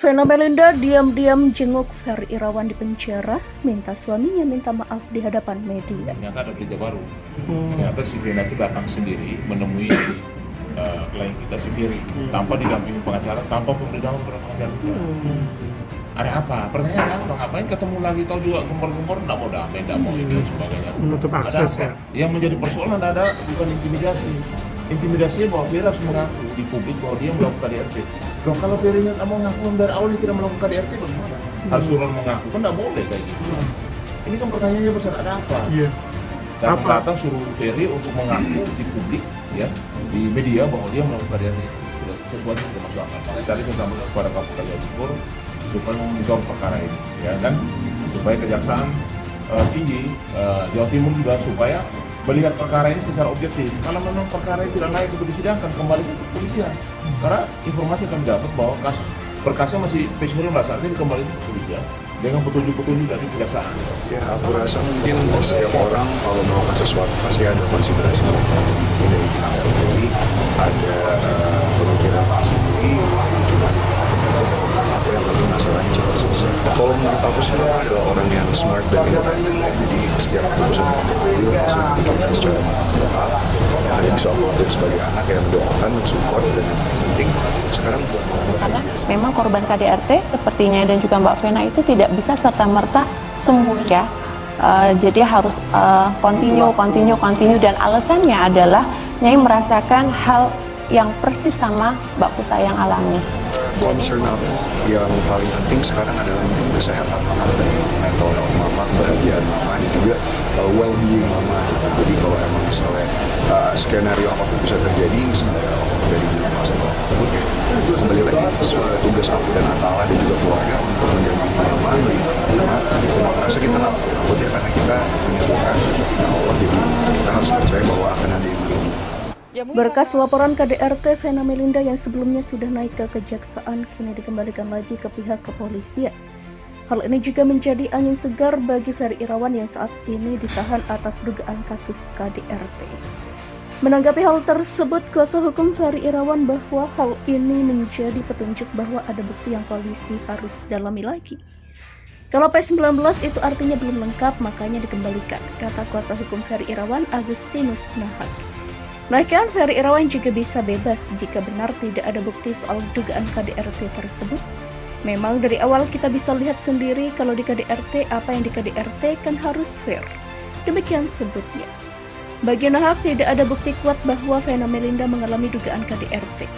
Vena Melinda diam-diam jenguk Ferry Irawan di penjara, minta suaminya minta maaf di hadapan media. Ternyata ada berita baru. Ternyata si Vena itu datang sendiri menemui klien kita si Ferry tanpa didampingi pengacara, tanpa pemberitahuan kepada pengacara. Ada apa? Pertanyaan apa? Ngapain ketemu lagi? Tahu juga gempor-gempor, nggak mau damai, nggak mau ini dan sebagainya. Menutup akses ya. Yang menjadi persoalan ada bukan intimidasi. Intimidasinya bahwa Ferry harus mengaku di publik bahwa dia melakukan KDRT. Loh, kalau Ferry nggak mau ngaku dari awal dia tidak melakukan KDRT bagaimana? Harus suruh mengaku kan nggak boleh kayak gitu. Ini kan pertanyaannya besar, ada apa? Iya. Datang suruh Ferry untuk mengaku di publik ya di media bahwa dia melakukan KDRT sudah sesuatu sudah masuk akal. Makanya tadi saya sampaikan kepada Kapolda Jawa Timur supaya mengungkap perkara ini, ya kan, supaya Kejaksaan Tinggi Jawa Timur juga supaya melihat perkara ini secara objektif. Kalau memang perkara ini tidak layak untuk disidangkan, kembali ke kepolisian. Karena informasi kami dapat bahwa berkasnya masih P19, artinya kembali ke kepolisian dengan petunjuk-petunjuk dari Kejaksaan. Ya, aku rasa mungkin setiap orang kalau melakukan sesuatu pasti ada konsiderasi dari pihak Ferry, ada pemikiran sendiri, cuma apa yang penting masalahnya cepat selesai. Kalau menurut aku sih aku adalah orang yang smart dan independen, jadi setiap keputusan yang diambil pasti dipikirkan secara matang. Yang ada bisa aku ambil sebagai anak yang mendoakan, mensupport, dan yang penting sekarang buat karena memang korban KDRT sepertinya dan juga Mbak Vena itu tidak bisa serta-merta sembuh ya. Jadi harus continue dan alasannya adalah Nyai merasakan hal yang persis sama Mbak Pusa yang alami. Concern aku yang paling penting sekarang adalah mungkin kesehatan mama dan mental health mama, kebahagiaan mama, dan juga well-being mama. Jadi kalau emang misalnya skenario apapun bisa terjadi, misalnya dari masalah tersebut, ya kembali lagi sesuai tugas aku dan Allah dan juga keluarga untuk mendampingi mama, dan aku rasa kita nggak perlu takut ya karena kita punya Tuhan, punya Allah, jadi kita harus percaya bahwa akan ada yang melindungi. Berkas laporan KDRT Vena Melinda yang sebelumnya sudah naik ke Kejaksaan kini dikembalikan lagi ke pihak kepolisian. Hal ini juga menjadi angin segar bagi Ferry Irawan yang saat ini ditahan atas dugaan kasus KDRT. Menanggapi hal tersebut, kuasa hukum Ferry Irawan bahwa hal ini menjadi petunjuk bahwa ada bukti yang polisi harus dalami lagi. Kalau P19 itu artinya belum lengkap, makanya dikembalikan, kata kuasa hukum Ferry Irawan Agustinus Nahak. Bahkan Ferry Irawan juga bisa bebas jika benar tidak ada bukti soal dugaan KDRT tersebut. Memang dari awal kita bisa lihat sendiri kalau di KDRT apa yang di KDRT kan harus fair. Demikian sebutnya. Bagi Nahak tidak ada bukti kuat bahwa Vena Melinda mengalami dugaan KDRT.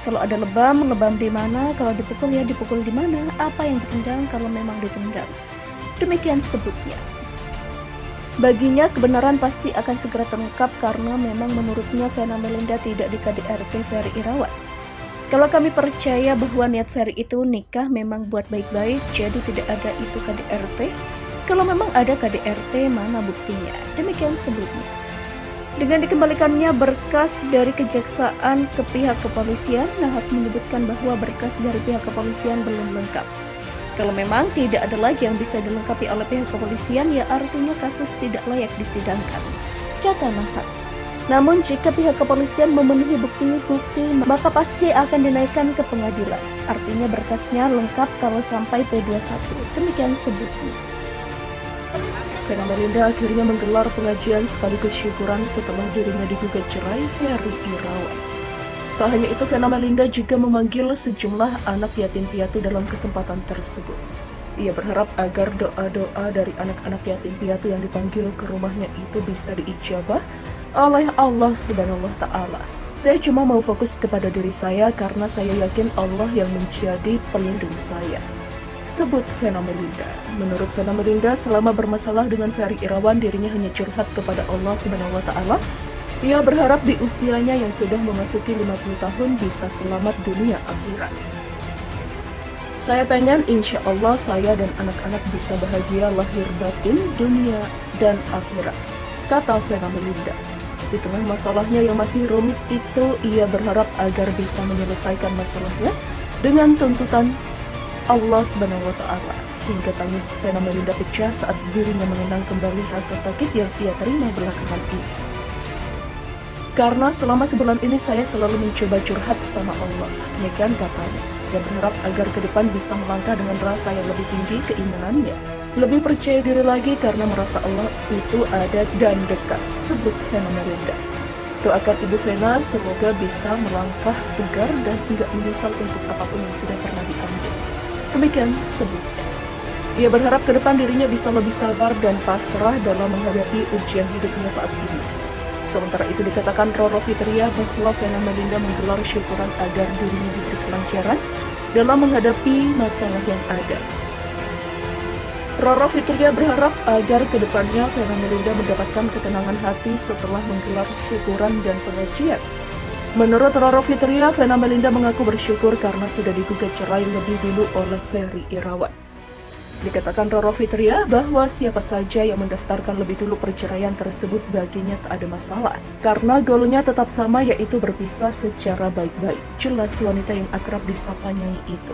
Kalau ada lebam di mana, kalau dipukul ya dipukul di mana, apa yang ditendang kalau memang ditendang. Demikian sebutnya. Baginya kebenaran pasti akan segera terungkap karena memang menurutnya Vena Melinda tidak di KDRT Ferry Irawan. Kalau kami percaya bahwa niat Ferry itu nikah memang buat baik-baik, jadi tidak ada itu KDRT. Kalau memang ada KDRT, mana buktinya? Demikian sebutnya. Dengan dikembalikannya berkas dari Kejaksaan ke pihak kepolisian, Nahak menyebutkan bahwa berkas dari pihak kepolisian belum lengkap. Kalau memang tidak ada lagi yang bisa dilengkapi oleh pihak kepolisian, ya artinya kasus tidak layak disidangkan, kata Nahak. Namun jika pihak kepolisian memenuhi bukti-bukti, maka pasti akan dinaikkan ke pengadilan. Artinya berkasnya lengkap kalau sampai P21. Demikian sebutnya. Vena Melinda akhirnya menggelar pengajian sekaligus syukuran setelah dirinya digugat cerai Ferry Irawan. Tak hanya itu, Vena Melinda juga memanggil sejumlah anak yatim piatu dalam kesempatan tersebut. Ia berharap agar doa-doa dari anak-anak yatim piatu yang dipanggil ke rumahnya itu bisa diijabah oleh Allah Subhanahu wa Ta'ala. Saya cuma mau fokus kepada diri saya karena saya yakin Allah yang menjadi pelindung saya, sebut Vena Melinda. Menurut Vena Melinda, selama bermasalah dengan Ferry Irawan, dirinya hanya curhat kepada Allah Subhanahu wa Ta'ala. Ia berharap di usianya yang sudah memasuki 50 tahun bisa selamat dunia akhirat. Saya pengen insya Allah saya dan anak-anak bisa bahagia lahir batin dunia dan akhirat, kata Vena Melinda. Di tengah masalahnya yang masih rumit itu, ia berharap agar bisa menyelesaikan masalahnya dengan tuntutan Allah Subhanahu wa Ta'ala. Hingga tangis Vena Melinda pecah saat dirinya mengenang kembali rasa sakit yang ia terima belakangan ini. Karena selama sebulan ini saya selalu mencoba curhat sama Allah, demikian katanya. Ia berharap agar ke depan bisa melangkah dengan rasa yang lebih tinggi keimanannya, lebih percaya diri lagi karena merasa Allah itu ada dan dekat, sebut Vena Melinda. Doakan Ibu Vena semoga bisa melangkah tegar dan tidak menyesal untuk apapun yang sudah pernah diambil. Demikian sebutnya. Ia berharap ke depan dirinya bisa lebih sabar dan pasrah dalam menghadapi ujian hidupnya saat ini. Sementara itu dikatakan Roro Fitria bahwa Vena Melinda menggelar syukuran agar dirinya diberi kelancaran dalam menghadapi masalah yang ada. Roro Fitria berharap agar ke depannya Vena Melinda mendapatkan ketenangan hati setelah menggelar syukuran dan pengajian. Menurut Roro Fitria, Vena Melinda mengaku bersyukur karena sudah digugat cerai lebih dulu oleh Ferry Irawan. Dikatakan Roro Fitria bahwa siapa saja yang mendaftarkan lebih dulu perceraian tersebut baginya tak ada masalah, karena goalnya tetap sama, yaitu berpisah secara baik-baik. Jelas wanita yang akrab disapa Nyai itu.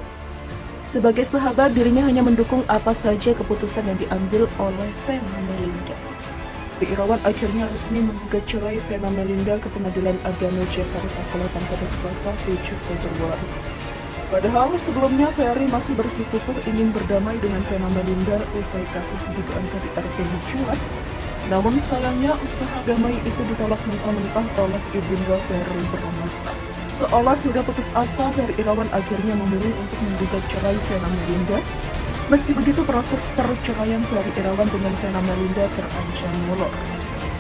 Sebagai sahabat, dirinya hanya mendukung apa saja keputusan yang diambil oleh Vena Melinda. Irawan akhirnya resmi menggugat cerai Vena Melinda ke Pengadilan Agama Jakarta Selatan pada Selasa 7 Februari. Padahal sebelumnya Ferry masih bersikukuh ingin berdamai dengan Vena Melinda usai kasus dugaan KDRT mencuat. Namun sayangnya usaha damai itu ditolak mentah-mentah oleh ibunda Ferry Bramasta. Seolah sudah putus asa, Ferry Irawan akhirnya memilih untuk menggugat cerai Vena Melinda. Meski begitu, proses perceraian Ferry Irawan dengan Vena Melinda terancam molor.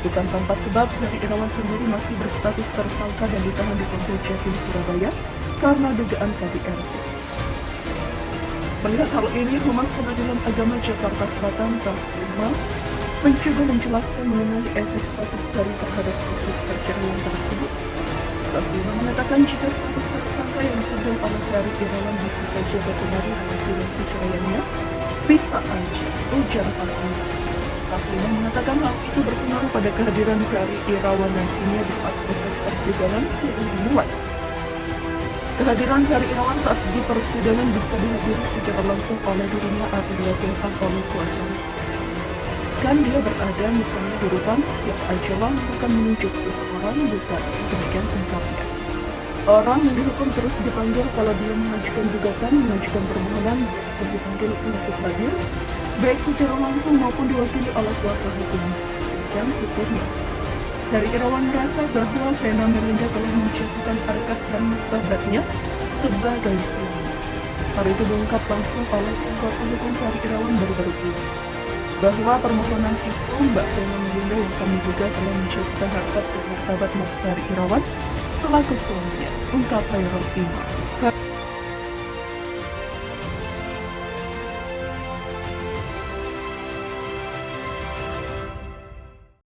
Bukan tanpa sebab, Ferry Irawan sendiri masih berstatus tersangka dan ditahan di Polda Jatim, Surabaya karena dugaan KDRT. Melihat hal ini, Humas Pengadilan Agama Jakarta Selatan Taslima mencoba menjelaskan mengenai efek status dari terhadap proses perceraian tersebut. Taslima mengatakan jika status tersangka yang disedang oleh Ferry Irawan bisa saja berpengaruh pada sidang perceraiannya, bisa aja, ujar Taslima. Taslima mengatakan hal itu berpengaruh pada kehadiran Ferry Irawan nantinya di saat proses persidangan sudah dimulai. Kehadiran Ferry Irawan saat di persidangan bisa dihadiri secara langsung oleh dirinya atau diwakilkan oleh kuasa. Kan dia berada misalnya di rutan, siapa aja lah bukan menunjuk seseorang, bukan, demikian ungkapnya. Orang yang dihukum terus dipanggil kalau dia mengajukan gugatan, mengajukan permohonan, dan dipanggil untuk hadir, baik secara langsung maupun diwakili oleh kuasa hukum. Demikian hukumnya. Ferry Irawan merasa bahwa Vena Melinda telah menjatuhkan harkat dan martabatnya sebagai suami. Hal itu diungkap langsung oleh kuasa hukum Ferry Irawan baru-baru ini, bahwa permohonan itu Mbak Vena Melinda yang kami duga telah menjatuhkan harkat dan martabat Mas Ferry Irawan selaku suaminya, ungkap Khairul Imam.